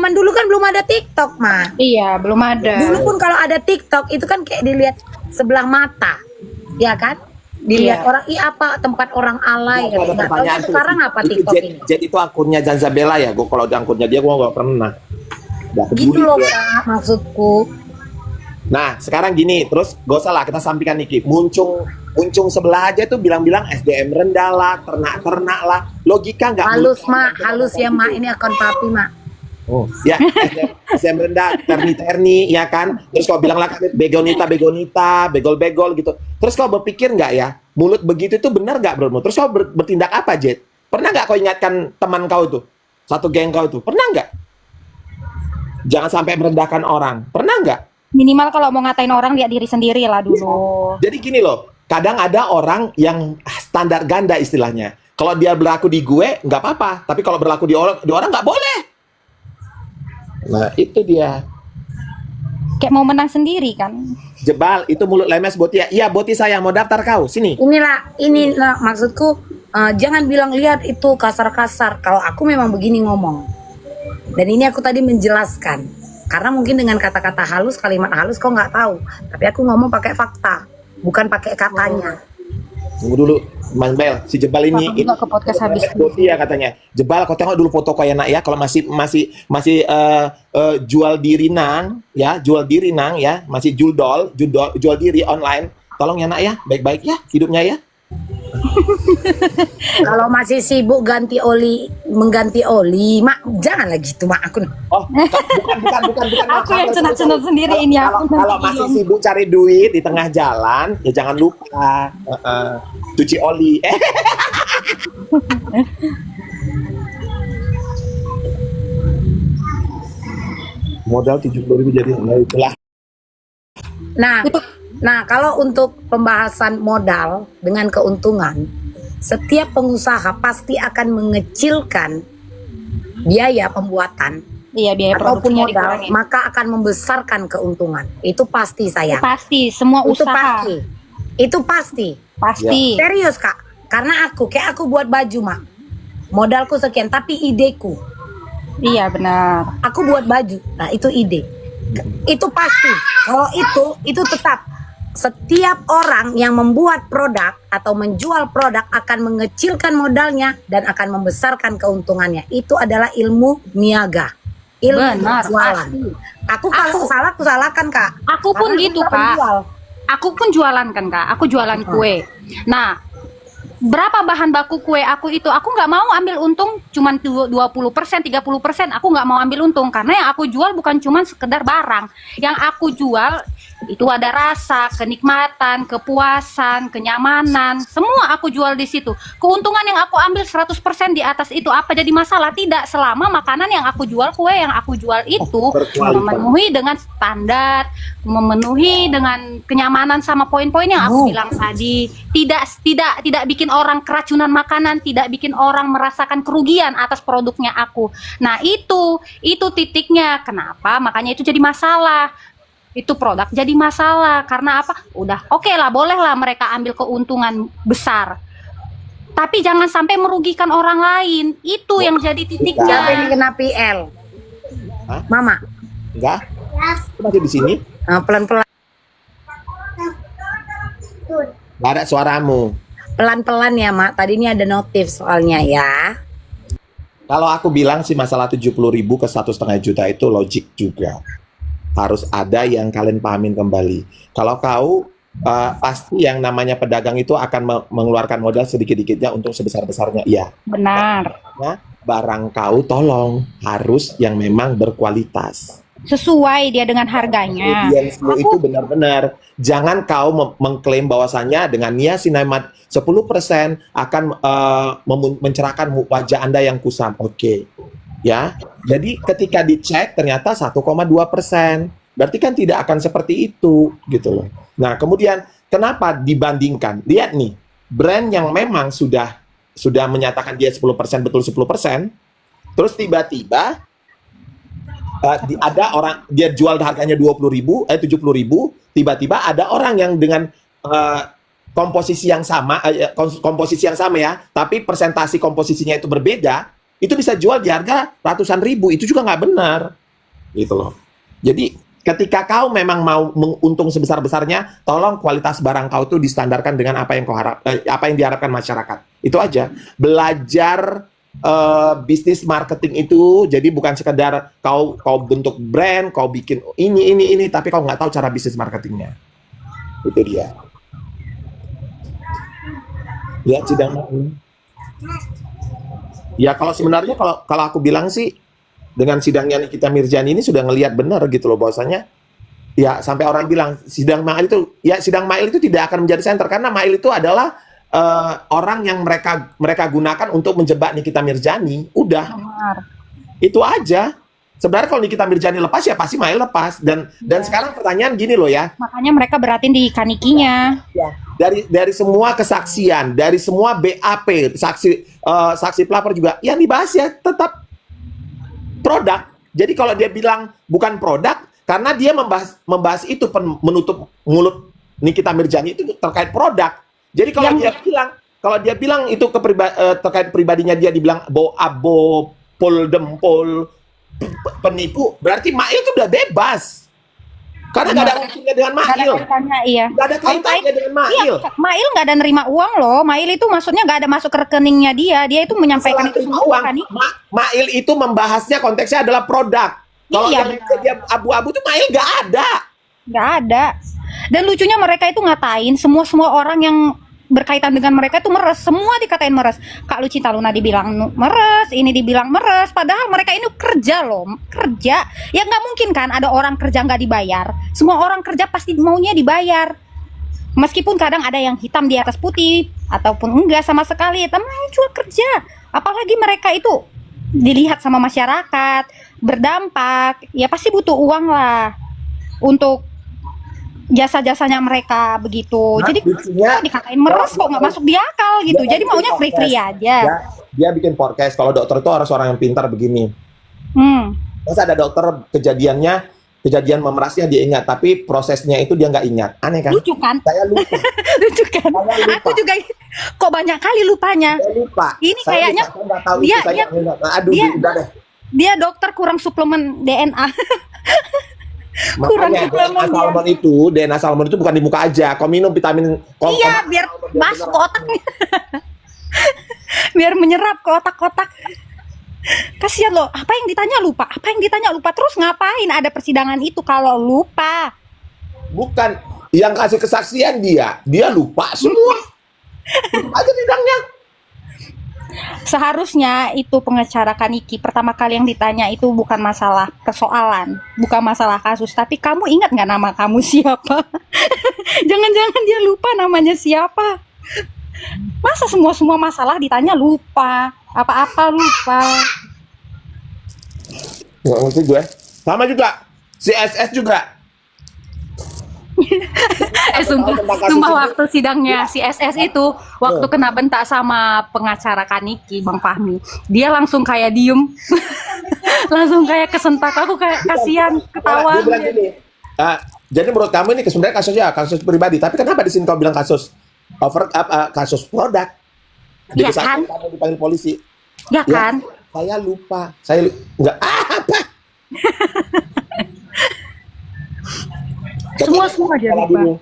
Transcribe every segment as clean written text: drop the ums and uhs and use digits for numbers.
zaman dulu kan belum ada TikTok, mah. Iya, belum ada. Dulu pun kalau ada TikTok itu kan kayak dilihat sebelah mata, ya kan? Dilihat Iya. orang, apa tempat orang alay. Ada Nggak tahu pertanyaan tuh. sekarang apa Itu TikTok ini? Jet itu akunnya Zanzabella ya. Gue kalau di akunnya dia gue nggak pernah. Nggak peduli Gitu loh gue. Kak, maksudku. Nah sekarang gini, terus gak usah lah kita sampaikan Niki. Muncung sebelah aja tuh bilang-bilang SDM rendah lah, ternak lah. Logika nggak? Halus mak, halus ya mak, ini akun papi mak. Oh, ya, SDM rendah, terni, ya kan? Terus kau bilang lah, begonita, begol gitu. Terus kau berpikir nggak ya, mulut begitu itu benar nggak bro? Terus kau bertindak apa, Jet? Pernah nggak kau ingatkan teman kau tuh, satu geng kau tuh? Pernah nggak? Jangan sampai merendahkan orang. Pernah nggak? Minimal kalau mau ngatain orang, lihat diri sendiri lah dulu. Jadi gini loh, kadang ada orang yang standar ganda istilahnya. Kalau dia berlaku di gue, nggak apa-apa. Tapi kalau berlaku di orang nggak boleh. Nah, itu dia. Kayak mau menang sendiri kan. Jebal, itu mulut lemes Boti ya. Iya, Boti sayang, mau daftar kau. Sini. Inilah maksudku, jangan bilang lihat itu kasar-kasar. Kalau aku memang begini ngomong. Dan ini aku tadi menjelaskan. Karena mungkin dengan kata-kata halus, kalimat halus kau nggak tahu. Tapi aku ngomong pakai fakta, bukan pakai katanya. Tunggu dulu, Mas Bel, si Jebal ini Juga ke podcast habis. Boti ya katanya. Jebal, kau tengok dulu foto kau ya nak ya. Kalau masih jual diri nang, ya, masih jual diri online. Tolong ya nak ya, baik-baik ya hidupnya ya. Kalau masih sibuk mengganti oli, mak janganlah gitu mak aku. Oh, bukan. Aku yang cenat-cenat sendiri ini aku. Kalau masih sibuk cari duit di tengah jalan, ya jangan lupa cuci oli. Modal 70.000 jadi itulah. Nah, kalau untuk pembahasan modal dengan keuntungan, setiap pengusaha pasti akan mengecilkan biaya pembuatan Iya, biaya ataupun produksinya modal, dikurangin. maka akan membesarkan keuntungan. Itu pasti sayang. Pasti, semua Itu usaha. pasti. Itu pasti. Pasti. Serius kak. Karena aku buat baju mak. Modalku sekian, tapi ideku. Iya, benar. Aku buat baju. Nah itu ide. Itu pasti. Kalau itu tetap. Setiap orang yang membuat produk atau menjual produk akan mengecilkan modalnya dan akan membesarkan keuntungannya. Itu adalah ilmu niaga. Ilmu Benar, jualan. pasti. Aku kalau salah, aku salahkan kak. Aku pun Karena gitu, aku Kak. penjual. Aku pun jualan kan, Kak. Aku jualan kue. Nah, berapa bahan baku kue aku itu, aku nggak mau ambil untung cuman 20%, 30%. Aku nggak mau ambil untung karena yang aku jual bukan cuman sekedar barang. Yang aku jual itu ada rasa, kenikmatan, kepuasan, kenyamanan, semua aku jual di situ. Keuntungan yang aku ambil 100% di atas itu apa jadi masalah? Tidak, selama makanan yang aku jual, kue yang aku jual itu berkualitas. memenuhi dengan standar, memenuhi dengan kenyamanan sama poin-poin yang aku bilang tadi. Tidak bikin orang keracunan makanan, tidak bikin orang merasakan kerugian atas produknya aku. Nah, itu titiknya. Kenapa? Makanya itu jadi masalah. Itu produk jadi masalah karena apa? Udah oke lah, bolehlah mereka ambil keuntungan besar, tapi jangan sampai merugikan orang lain. Itu yang jadi Siapa yang titiknya. kena PL? Hah? Mama. Enggak? Aku masih di sini. Pelan-pelan. Nggak ada suaramu. Pelan-pelan ya mak. Tadi ini ada notif soalnya ya. Kalau aku bilang sih masalah 70.000 ke 1,5 juta itu logik juga. Harus ada yang kalian pahamin kembali. Kalau kau pasti yang namanya pedagang itu akan mengeluarkan modal sedikit-dikitnya untuk sebesar-besarnya. Iya. Benar. Nah, barang kau tolong harus yang memang berkualitas. Sesuai dia dengan harganya. Audiens lu itu benar-benar. Jangan kau mengklaim bahwasannya dengan niacinamide 10% akan mencerahkan wajah Anda yang kusam. Oke. Ya. Jadi ketika dicek ternyata 1,2%. Berarti kan tidak akan seperti itu gitu loh. Nah, kemudian kenapa dibandingkan? Lihat nih, brand yang memang sudah menyatakan dia 10% betul 10%, terus tiba-tiba ada orang dia jual harganya 70.000, tiba-tiba ada orang yang dengan komposisi yang sama ya, tapi persentasi komposisinya itu berbeda, itu bisa jual di harga ratusan ribu, itu juga nggak benar, gitu loh. Jadi ketika kau memang mau menguntung sebesar-besarnya, tolong kualitas barang kau tuh distandarkan dengan apa yang kau apa yang diharapkan masyarakat. Itu aja. Belajar bisnis marketing itu, jadi bukan sekedar kau bentuk brand, kau bikin ini, tapi kau nggak tahu cara bisnis marketingnya. Itu dia. Lihat sidang ini. Ya kalau sebenarnya kalau aku bilang sih, dengan sidangnya Nikita Mirzani ini sudah ngelihat benar gitu loh, bahwasanya ya sampai orang bilang sidang Mail itu tidak akan menjadi center, karena Mail itu adalah orang yang mereka gunakan untuk menjebak Nikita Mirzani. Udah. Benar. Itu aja. Sebenarnya kalau Nikita Mirzani lepas ya pasti Mail lepas, dan sekarang pertanyaan gini loh ya. Makanya mereka beratin di kanikinya. Ya, dari semua kesaksian, dari semua BAP, saksi pelapor juga yang dibahas ya tetap produk. Jadi kalau dia bilang bukan produk, karena dia membahas itu menutup mulut Nikita Mirzani itu terkait produk. Jadi kalau dia bilang itu terkait pribadinya, dia dibilang abo pol dempol penipu, berarti Mail itu udah bebas. Karena nggak ada urusannya dengan Mail. Nggak ada kaitannya, iya. Nggak ada kaitannya dengan Mail. Iya, Mail nggak ada nerima uang loh. Mail itu maksudnya nggak ada masuk ke rekeningnya dia. Dia itu menyampaikan itu semua uang. kan. Mail itu membahasnya konteksnya adalah produk. Kalau Iya, dia abu-abu tuh Mail nggak ada. Nggak ada. Dan lucunya mereka itu ngatain semua orang yang berkaitan dengan mereka itu meres, semua dikatain meres. Kak Lucinta Luna dibilang meres, ini dibilang meres, padahal mereka ini kerja loh, kerja. Ya nggak mungkin kan ada orang kerja nggak dibayar. Semua orang kerja pasti maunya dibayar. Meskipun kadang ada yang hitam di atas putih ataupun enggak sama sekali, tapi jual kerja. Apalagi mereka itu dilihat sama masyarakat, berdampak, ya pasti butuh uang lah untuk jasa-jasanya mereka begitu. Jadi lucunya, dikatain meres kok nggak masuk di akal gitu. Jadi maunya free aja. Dia bikin podcast. Kalau dokter itu harus orang yang pintar begini. Masa ada dokter kejadian memerasnya dia ingat, tapi prosesnya itu dia nggak ingat. Aneh kan? Lucu kan? Saya lupa. Lucu kan? Aku juga kok banyak kali lupanya. Saya lupa. Ini saya kayaknya lupa. Saya nggak tahu itu, saya ingat. Aduh, udah deh. Dia dokter kurang suplemen DNA. Kurang Makanya DNA Salmon itu bukan di muka aja. Kau minum vitamin. Iya, biar masuk ke otaknya. Biar menyerap ke otak-otak. Kasihan loh, apa yang ditanya lupa. Terus ngapain ada persidangan itu kalau lupa? Bukan yang kasih kesaksian dia lupa semua. Aja sidangnya. Seharusnya itu pengacara Kaniki pertama kali yang ditanya itu bukan masalah persoalan, bukan masalah kasus, tapi kamu ingat nggak nama kamu siapa? Jangan-jangan dia lupa namanya siapa. Masa semua masalah ditanya lupa, apa-apa lupa. Nggak ngerti gue. Sama juga si SS juga. Sumpah waktu sidangnya si SS itu waktu kena bentak sama pengacara Kaniki Bang Fahmi, dia langsung kayak diem. Langsung kayak kesentak. Aku kayak kasihan ketawa. Dia bilang gini, jadi menurut kamu ini sebenarnya kasus pribadi, tapi kenapa di sini kau bilang kasus kasus produk? Ya kan? Kamu dipanggil polisi. Ya kan? Saya lupa. Nggak apa. Semua dia lupa.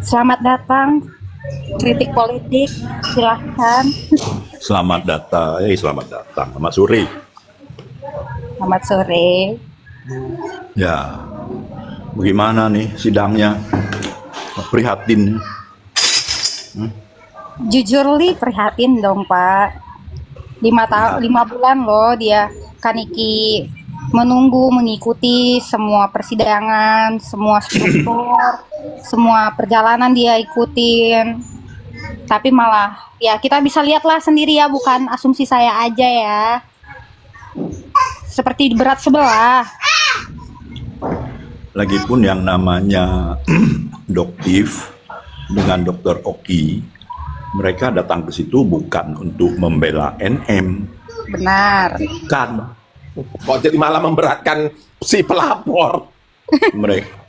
Selamat datang kritik politik, silahkan. Selamat datang, selamat sore. Selamat sore. Ya, bagaimana nih sidangnya? Prihatin. Jujur li prihatin dong Pak. 5 bulan loh dia Kaniki menunggu, mengikuti semua persidangan, semua struktur, semua perjalanan dia ikutin. Tapi malah, ya kita bisa lihatlah sendiri ya, bukan asumsi saya aja ya. Seperti berat sebelah. Lagipun yang namanya Doktif dengan Dokter Oki, mereka datang ke situ bukan untuk membela NM. Benar. Kan. Kok jadi malah memberatkan si pelapor?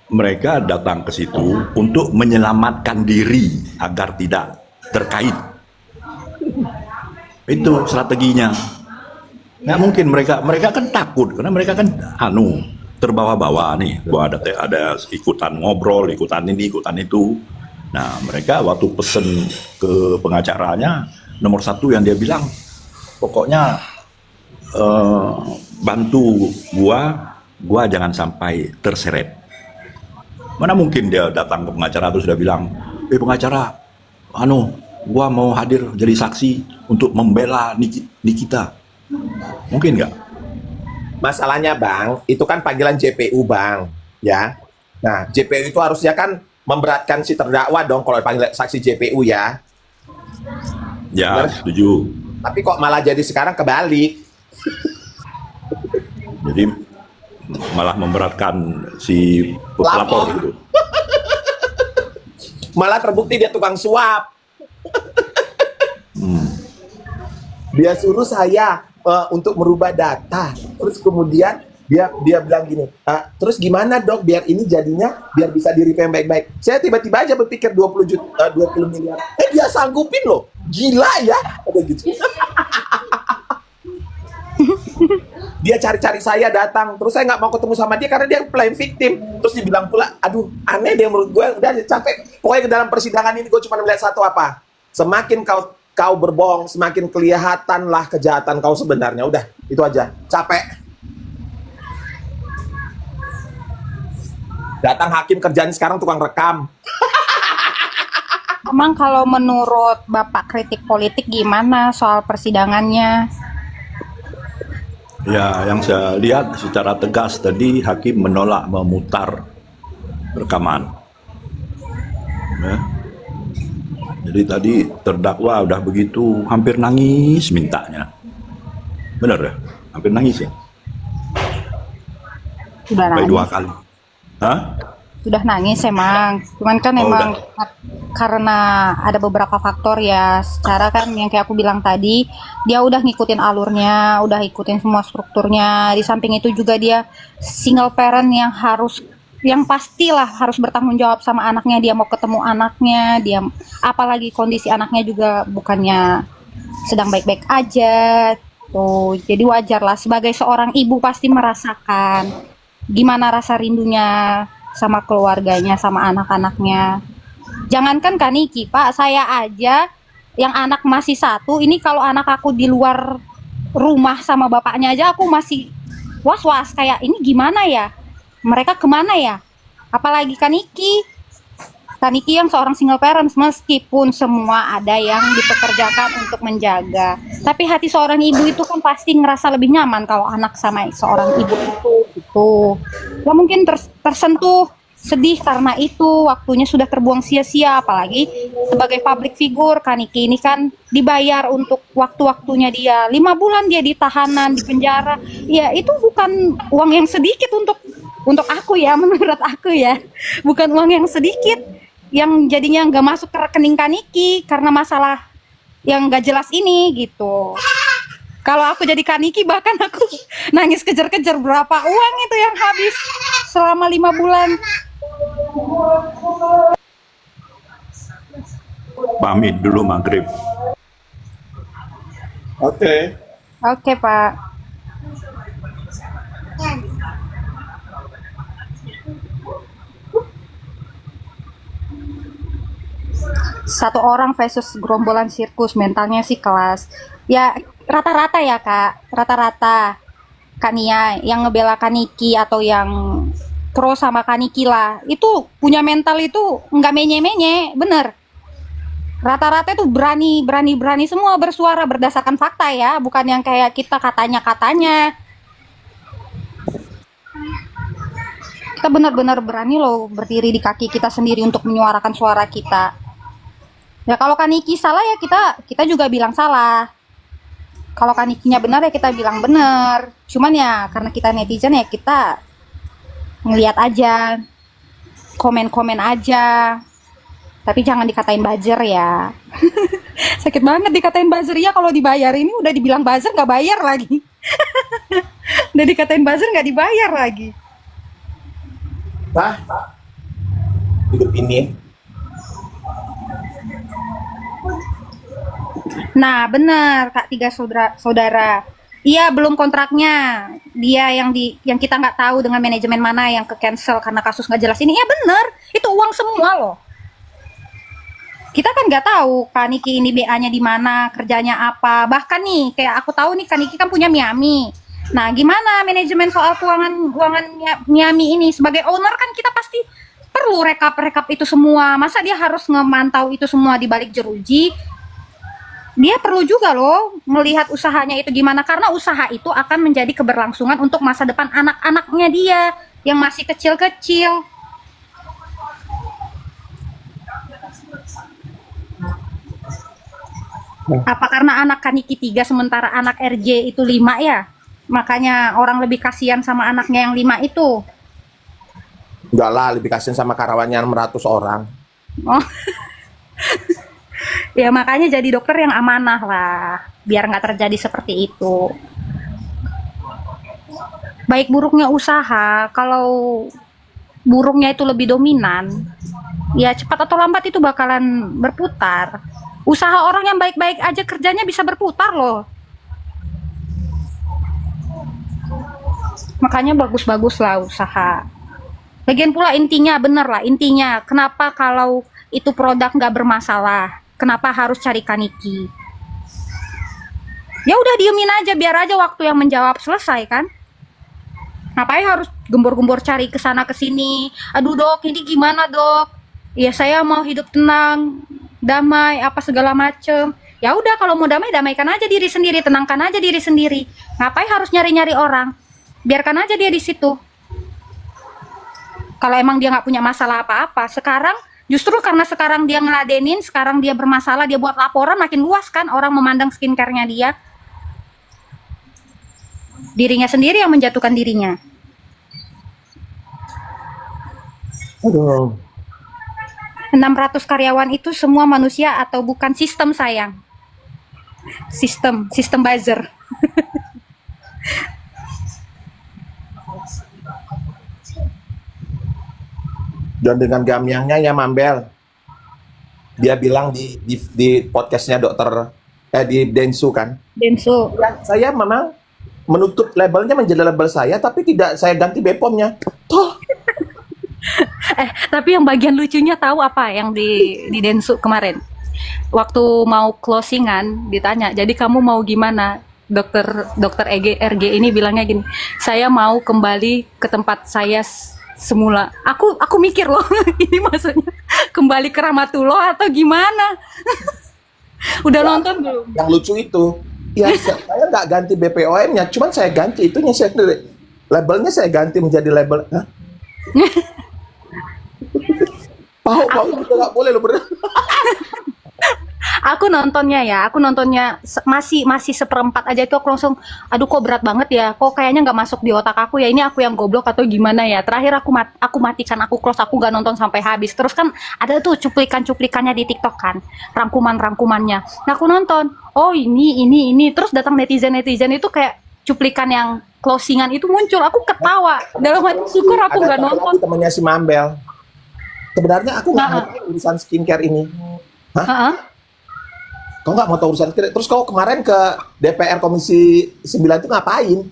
Mereka datang ke situ untuk menyelamatkan diri agar tidak terkait. Itu strateginya. Nggak mungkin mereka kan takut karena mereka kan terbawa-bawa nih. Gua ada ikutan ngobrol, ikutan ini, ikutan itu. Nah, mereka waktu pesen ke pengacaranya, nomor satu yang dia bilang, pokoknya bantu gua jangan sampai terseret. Mana mungkin dia datang ke pengacara terus sudah bilang, pengacara, gua mau hadir jadi saksi untuk membela Nikita. Mungkin nggak? Masalahnya Bang, itu kan panggilan JPU Bang, ya. Nah, JPU itu harusnya kan memberatkan si terdakwa dong kalau panggil saksi JPU ya. Ya, Benar? setuju. Tapi kok malah jadi sekarang kebalik. Jadi malah memberatkan si pelapor gitu. Malah terbukti dia tukang suap. Dia suruh saya untuk merubah data. Terus kemudian dia bilang gini, terus gimana dok biar ini jadinya biar bisa di-revamp baik-baik. Saya tiba-tiba aja berpikir 20 miliar. Dia sanggupin loh. Gila ya. Ada gitu. Dia cari-cari saya datang, terus saya nggak mau ketemu sama dia karena dia playing victim. Terus dibilang pula, aduh aneh deh menurut gue, udah capek. Pokoknya ke dalam persidangan ini gue cuma melihat satu apa, semakin kau berbohong, semakin kelihatanlah kejahatan kau sebenarnya. Udah, itu aja. Capek. Datang hakim kerjaan sekarang tukang rekam. Emang kalau menurut Bapak kritik politik gimana soal persidangannya? Ya, yang saya lihat secara tegas tadi hakim menolak memutar rekaman. Ya. Jadi tadi terdakwa udah begitu hampir nangis mintanya. Benar ya? Hampir nangis ya? Udah Sampai nangis. 2 kali. Hah? Sudah nangis emang. Cuman kan emang karena ada beberapa faktor ya. Secara kan yang kayak aku bilang tadi, dia udah ngikutin alurnya, udah ikutin semua strukturnya. Di samping itu juga dia single parent yang pastilah harus bertanggung jawab sama anaknya. Dia mau ketemu anaknya, apalagi kondisi anaknya juga bukannya sedang baik-baik aja. Tuh, jadi wajar lah sebagai seorang ibu pasti merasakan gimana rasa rindunya sama keluarganya, sama anak-anaknya. Jangankan Kak Niki, Pak, saya aja yang anak masih 1, ini kalau anak aku di luar rumah sama bapaknya aja aku masih was-was, kayak ini gimana ya? Mereka kemana ya? Apalagi Kak Niki yang seorang single parents, meskipun semua ada yang dipekerjakan untuk menjaga. Tapi hati seorang ibu itu kan pasti ngerasa lebih nyaman kalau anak sama seorang ibu itu gitu. Ya mungkin tersentuh, sedih karena itu waktunya sudah terbuang sia-sia, apalagi sebagai public figure Kaniki ini kan dibayar untuk waktu-waktunya dia 5 bulan dia di tahanan, di penjara. Ya itu bukan uang yang sedikit untuk aku ya, menurut aku ya. Bukan uang yang sedikit yang jadinya nggak masuk ke rekening Kaniki karena masalah yang nggak jelas ini gitu. Kalau aku jadi Kaniki bahkan aku nangis kejar-kejar berapa uang itu yang habis selama 5 bulan. Pamit dulu maghrib. Oke. Oke, Pak. Satu orang versus gerombolan sirkus, mentalnya sih kelas. Ya rata-rata ya Kak, rata-rata Kak Nia yang ngebela Kaniki atau yang pro sama Kaniki lah, itu punya mental itu nggak menye-menye, bener. Rata-rata itu berani semua bersuara berdasarkan fakta ya, bukan yang kayak kita katanya. Kita benar-benar berani loh berdiri di kaki kita sendiri untuk menyuarakan suara kita. Ya kalau Kaniki salah ya kita juga bilang salah. Kalau Kanikinya benar ya kita bilang benar. Cuman ya karena kita netizen ya kita ngelihat aja, komen-komen aja. Tapi jangan dikatain buzzer ya. Sakit banget dikatain buzzer ya, kalau dibayar ini udah dibilang buzzer nggak bayar lagi. Udah dikatain buzzer nggak dibayar lagi. Nah, hidup ini Nah, benar Kak, tiga saudara. Iya, belum kontraknya. Dia yang kita nggak tahu dengan manajemen mana yang ke cancel karena kasus nggak jelas ini. Iya benar, itu uang semua loh. Kita kan nggak tahu Kaniki ini BA-nya di mana, kerjanya apa. Bahkan nih, kayak aku tahu nih Kaniki kan punya Miami. Nah, gimana manajemen soal keuangan Miami ini? Sebagai owner kan kita pasti perlu rekap itu semua. Masa dia harus ngemantau itu semua di balik jeruji? Dia perlu juga loh melihat usahanya itu gimana, karena usaha itu akan menjadi keberlangsungan untuk masa depan anak-anaknya dia yang masih kecil-kecil. Apa karena anak Kaniki 3 sementara anak RJ itu 5 ya? Makanya orang lebih kasihan sama anaknya yang 5 itu. Enggak lah, lebih kasihan sama karyawannya 600 orang. Oh. Ya makanya jadi dokter yang amanah lah, biar nggak terjadi seperti itu. Baik buruknya usaha, kalau burungnya itu lebih dominan, ya cepat atau lambat itu bakalan berputar. Usaha orang yang baik-baik aja kerjanya bisa berputar loh. Makanya bagus-bagus lah usaha. Lagian pula intinya bener lah, intinya kenapa kalau itu produk nggak bermasalah, kenapa harus cari Kaniki? Ya udah diemin aja, biar aja waktu yang menjawab, selesai kan? Ngapain harus gembor-gembor cari ke sana ke sini? Aduh dok, ini gimana dok? Ya saya mau hidup tenang, damai, apa segala macem. Ya udah kalau mau damai, damaikan aja diri sendiri, tenangkan aja diri sendiri. Ngapain harus nyari-nyari orang? Biarkan aja dia di situ. Kalau emang dia nggak punya masalah apa-apa, sekarang justru karena sekarang dia ngeladenin, sekarang dia bermasalah, dia buat laporan, makin luas kan orang memandang skincare-nya dia. Dirinya sendiri yang menjatuhkan dirinya. Aduh. 600 karyawan itu semua manusia atau bukan sistem sayang? Sistem buzzer. Dan dengan gamyangnya ya Mambel, dia bilang di podcastnya dokter di Densu kan, Denso. ya, saya memang menutup labelnya menjadi label saya, tapi tidak saya ganti BPOM-nya. Toh, Tapi yang bagian lucunya tahu apa yang di Densu kemarin? Waktu mau closingan ditanya, jadi kamu mau gimana? Dokter RG ini bilangnya gini, saya mau kembali ke tempat saya semula. Aku mikir loh, ini maksudnya kembali ke Rahmatullah atau gimana? Udah nonton belum? yang lucu itu, ya saya nggak ganti BPOM-nya, cuman saya ganti itunya, saya labelnya saya ganti menjadi label. Hah? Pau itu nggak boleh loh bener. Aku nontonnya masih seperempat aja itu aku langsung, aduh kok berat banget ya, kok kayaknya nggak masuk di otak aku ya, ini aku yang goblok atau gimana ya. Terakhir aku matikan, aku close, aku nggak nonton sampai habis. Terus kan ada tuh cuplikannya di TikTok kan, rangkumannya. Nah aku nonton, oh ini, terus datang netizen itu kayak cuplikan yang closingan itu muncul, aku ketawa. Dalam hati syukur aku nggak nonton. Temennya si Mambel. Sebenarnya aku nggak ngerti urusan skincare ini. Hah? Kau nggak mau tahu urusan skincare? Terus kau kemarin ke DPR Komisi 9 itu ngapain?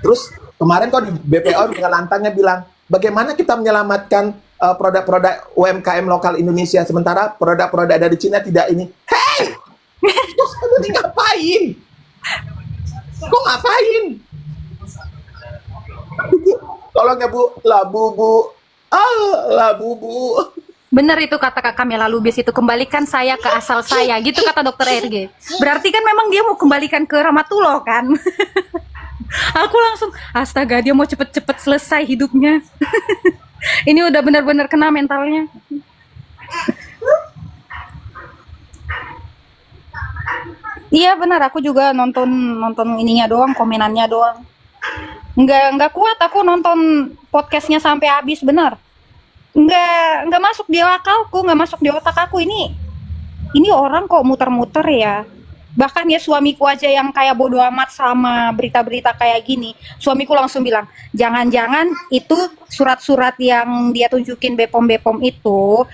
Terus kemarin kau di BPO dengan lantangnya bilang, bagaimana kita menyelamatkan produk-produk UMKM lokal Indonesia, sementara produk-produk dari Cina tidak ini. Hey! Terus kamu ini ngapain? Kau ngapain? Tolong ya Bu, labu Bu. Labu Bu. Bener itu kata Kak Kamela Lubis itu, kembalikan saya ke asal saya, gitu kata dokter RG. Berarti kan memang dia mau kembalikan ke Rahmatullah kan. Aku langsung, astaga dia mau cepet-cepet selesai hidupnya. Ini udah bener-bener kena mentalnya. Iya benar, aku juga nonton ininya doang, komenannya doang. Nggak kuat aku nonton podcastnya sampai habis, benar. Nggak masuk di akalku, nggak masuk di otak aku, ini orang kok muter-muter ya, Bahkan ya suamiku aja yang kayak bodo amat sama berita-berita kayak gini, suamiku langsung bilang, jangan-jangan itu surat-surat yang dia tunjukin Bepom itu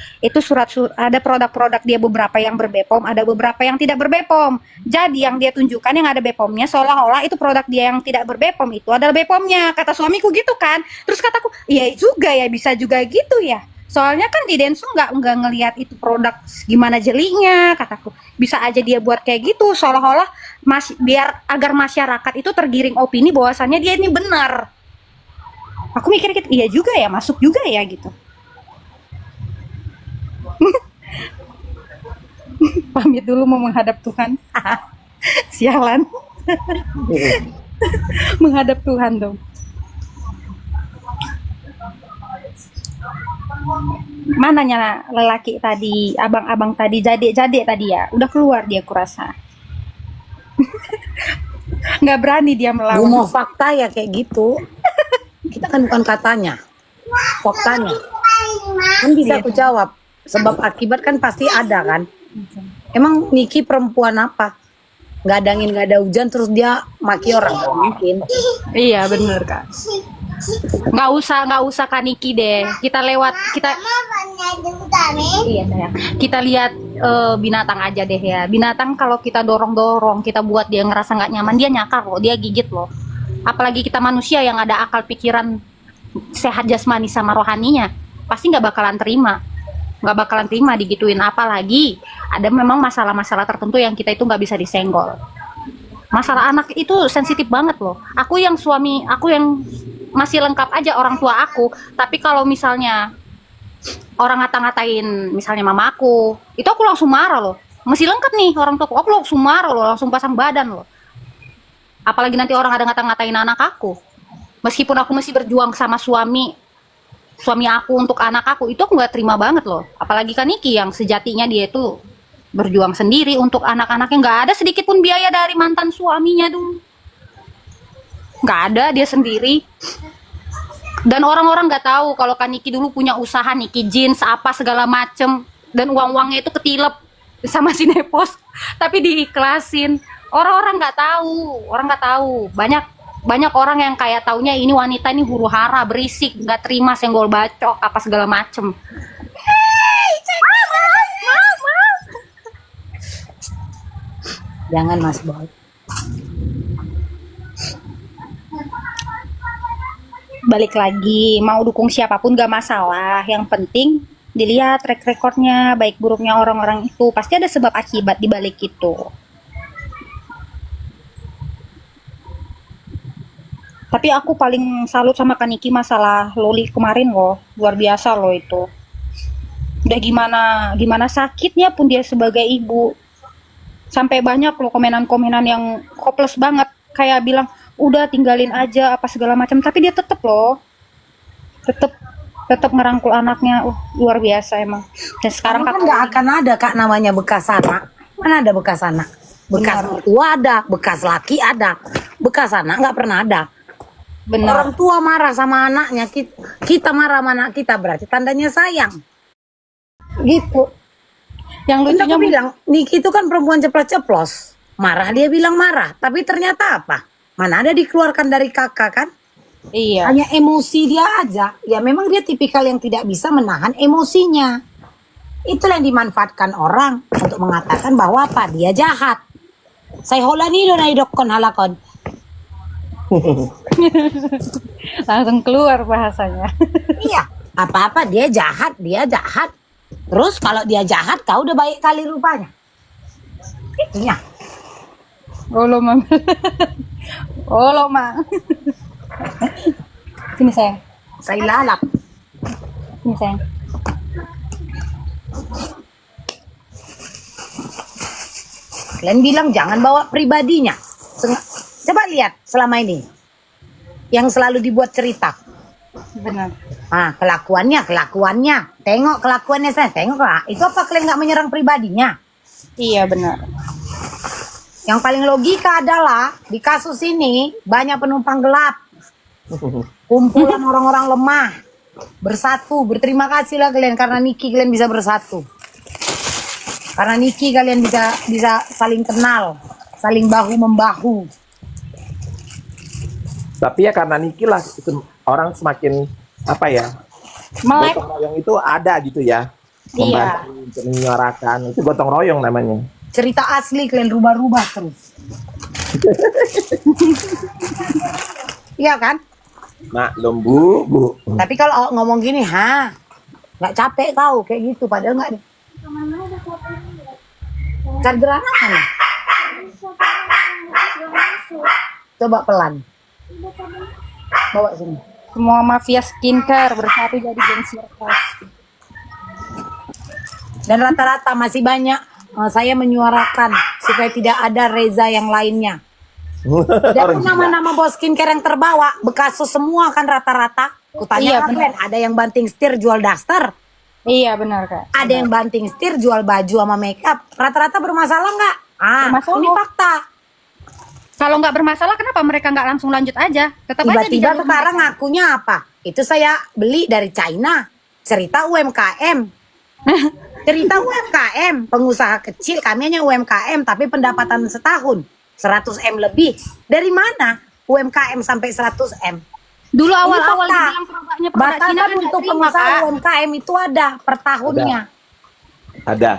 ada produk-produk dia beberapa yang berbepom, ada beberapa yang tidak berbepom. Jadi yang dia tunjukkan yang ada Bepomnya, seolah-olah itu produk dia yang tidak berbepom itu adalah Bepomnya, kata suamiku gitu kan. Terus kataku, iya juga ya, bisa juga gitu ya. Soalnya kan di Densu nggak ngelihat itu produk gimana jelinya, kataku. Bisa aja dia buat kayak gitu, seolah-olah biar agar masyarakat itu tergiring opini bahwasannya dia ini benar. Aku mikir gitu, iya juga ya, masuk juga ya gitu. Pamit dulu mau menghadap Tuhan. Sialan. Menghadap Tuhan dong. Mananya lelaki tadi, abang-abang tadi, jadek tadi ya, udah keluar dia kurasa. Nggak berani dia Gue melawan. mau fakta ya kayak gitu. Kita kan bukan katanya, faktanya. Kan bisa aku jawab. Sebab akibat kan pasti ada kan. Emang Niki perempuan apa? Nggak ada angin, nggak ada hujan, terus dia maki orang, nggak mungkin. Iya bener Kak. Nggak usah Kak Niki deh. Kita iya sayang. Kita lihat binatang aja deh ya. Binatang kalau kita dorong, kita buat dia ngerasa nggak nyaman, dia nyakar loh, dia gigit loh. Apalagi kita manusia yang ada akal pikiran sehat jasmani sama rohaninya, pasti nggak bakalan terima digituin. Apalagi ada memang masalah-masalah tertentu yang kita itu nggak bisa disenggol. Masalah anak itu sensitif banget loh. Aku yang masih lengkap aja orang tua aku, tapi kalau misalnya orang ngata-ngatain misalnya mama aku, itu aku langsung marah loh. Masih lengkap nih orang tua aku langsung marah loh, langsung pasang badan loh. Apalagi nanti orang ada ngata-ngatain anak aku. Meskipun aku masih berjuang sama suami aku untuk anak aku, itu aku nggak terima banget loh. Apalagi kan Niki yang sejatinya dia itu berjuang sendiri untuk anak-anaknya, nggak ada sedikit pun biaya dari mantan suaminya dulu. Nggak ada, dia sendiri. Dan orang-orang nggak tahu kalau Kak Niki dulu punya usaha Niki jeans apa segala macem, dan uang-uangnya itu ketilep sama Sinepos, tapi diikhlasin. Orang nggak tahu. Banyak orang yang kayak taunya ini wanita ini huru hara, berisik, nggak terima, senggol bacok apa segala macem. Jangan Mas Boy. Balik lagi, mau dukung siapapun gak masalah, yang penting dilihat track recordnya, baik buruknya orang-orang itu, pasti ada sebab akibat di balik itu. Tapi aku paling salut sama Kak Niki masalah Loli kemarin loh, luar biasa loh itu. Udah gimana sakitnya pun dia sebagai ibu. Sampai banyak loh komenan-komenan yang hopeless banget, kayak bilang udah tinggalin aja apa segala macam, tapi dia tetep ngerangkul anaknya. Luar biasa emang. Dan sekarang Karena kan nggak akan ada Kak namanya bekas anak. Mana ada bekas anak? Bekas mertua ada, bekas laki ada, bekas anak nggak pernah ada. benar. Orang tua marah sama anaknya, kita marah sama anak kita, berarti tandanya sayang. Gitu. Yang Kan lucunya aku bilang, Niki itu kan perempuan ceplos-ceplos. Marah dia bilang marah, tapi ternyata apa? Mana ada dikeluarkan dari kakak kan? iya. Hanya emosi dia aja. Ya memang dia tipikal yang tidak bisa menahan emosinya. Itulah yang dimanfaatkan orang untuk mengatakan bahwa apa? Dia jahat. Saya holani do na idokon halakon. Langsung keluar bahasanya. Iya, apa-apa dia jahat. Terus kalau dia jahat, kau udah baik kali rupanya. Iya. Olo mam. Olo ma. Sini sayang. Saya lalap. Sini sayang. Kalian bilang jangan bawa pribadinya. Coba lihat selama ini yang selalu dibuat cerita. Benar. Ah, kelakuannya. Tengok kelakuannya saya. Tengok lah. Itu apa kalian nggak menyerang pribadinya? Iya benar. Yang paling logika adalah di kasus ini banyak penumpang gelap, kumpulan orang-orang lemah, bersatu. Berterima kasihlah kalian karena Niki kalian bisa bersatu. Karena Niki kalian bisa saling kenal, saling bahu membahu. Tapi ya karena Niki lah orang semakin apa ya, Melek. gotong royong itu ada gitu ya, Iya. membantu untuk menyuarakan, itu gotong royong namanya. Cerita asli kalian rubah-rubah terus. Iya kan? Maklum bu. Tapi kalau ngomong gini, nggak capek kau kayak gitu, padahal nggak. Charger anak mana? Coba pelan. Bawa sini. Semua mafia skincare bersatu jadi geng circus. Dan rata-rata masih banyak saya menyuarakan supaya tidak ada Reza yang lainnya. Dan Orang gila. nama-nama bos skincare yang terbawa bekas semua kan rata-rata. Kutanya Iya, kalian, ada yang banting setir jual daster, Iya benar Kak. ada yang banting setir jual baju sama make up. Rata-rata bermasalah nggak? Bermasalah. Ini fakta. Kalau nggak bermasalah, kenapa mereka nggak langsung lanjut aja? Tetap aja di Tiba-tiba jalur sekarang mereka. ngakunya apa? Itu saya beli dari China. Cerita UMKM. Cerita UMKM, pengusaha kecil, kami hanya UMKM tapi pendapatan setahun 100 M lebih. Dari mana UMKM sampai 100 M? Dulu awal-awal fakta. dibilang produknya produk Cina Batasan kan nggak untuk terima, pengusaha Kak. UMKM itu ada per tahunnya. Ada.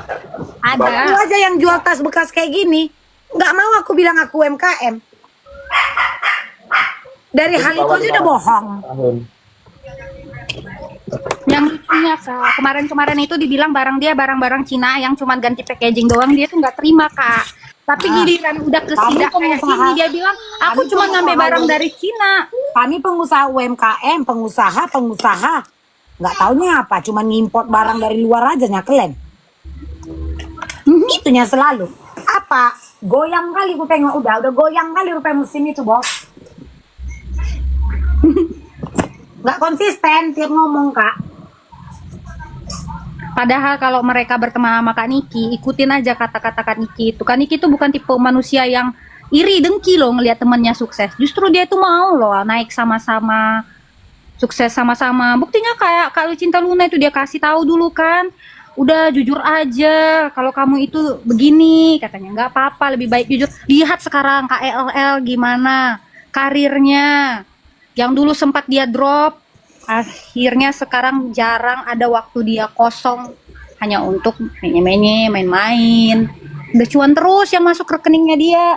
Ada. Aku aja yang jual tas bekas kayak gini, nggak mau aku bilang aku UMKM. Dari hal itu aja udah bohong. Tahun. Yang lucunya Kak, kemarin-kemarin itu dibilang barang dia barang-barang Cina yang cuma ganti packaging doang, dia tuh nggak terima Kak. Tapi giliran udah kesidak kayak gini, dia bilang aku cuma ngambil barang dari Cina. Kami pengusaha UMKM, pengusaha, nggak taunya apa, cuma ngimport barang dari luar aja nyakelen. Itunya selalu. Apa? Goyang kali ku tengok, udah goyang kali rupanya mesin itu bos. Nggak konsisten tiap ngomong Kak. Padahal kalau mereka berteman sama Kak Niki, ikutin aja kata-kata Kak Niki itu. Kak Niki itu bukan tipe manusia yang iri dengki loh ngelihat temannya sukses. Justru dia itu mau loh naik sama-sama, sukses sama-sama. Buktinya kayak kalau Cinta Luna itu dia kasih tahu dulu kan, udah jujur aja kalau kamu itu begini, katanya nggak apa-apa, lebih baik jujur. Lihat sekarang Kak ELL gimana karirnya, yang dulu sempat dia drop, akhirnya sekarang jarang ada waktu dia kosong hanya untuk menye-menye, main-main. Udah cuan terus yang masuk rekeningnya dia.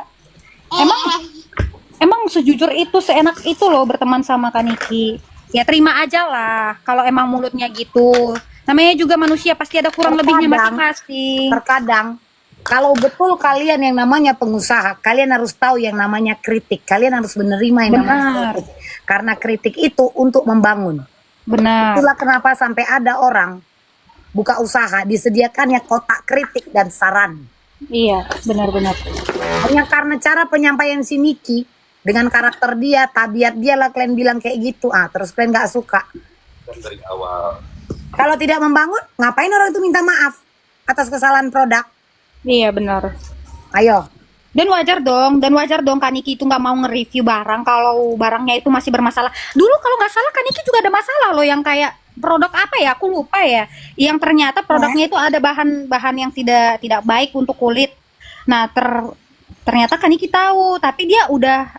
Emang sejujur itu, seenak itu loh berteman sama Kak Niki. Ya terima aja lah kalau emang mulutnya gitu. Namanya juga manusia, pasti ada kurang lebihnya masing-masing. Terkadang kalau betul kalian yang namanya pengusaha, kalian harus tahu yang namanya kritik. Kalian harus menerima yang namanya Benar. kritik. Karena kritik itu untuk membangun. Benar. Itulah kenapa sampai ada orang buka usaha disediakannya kotak kritik dan saran. Iya, benar-benar. Hanya karena cara penyampaian si Niki dengan karakter dia, tabiat dia lah kalian bilang kayak gitu. Terus kalian nggak suka. Dari awal. Kalau tidak membangun, ngapain orang itu minta maaf atas kesalahan produk? Iya, benar. Ayo. Dan wajar dong Kak Niki itu nggak mau nge-review barang kalau barangnya itu masih bermasalah. Dulu kalau nggak salah Kak Niki juga ada masalah loh yang kayak produk apa ya, aku lupa ya. Yang ternyata produknya itu ada bahan-bahan yang tidak baik untuk kulit. Nah, ternyata Kak Niki tahu, tapi dia udah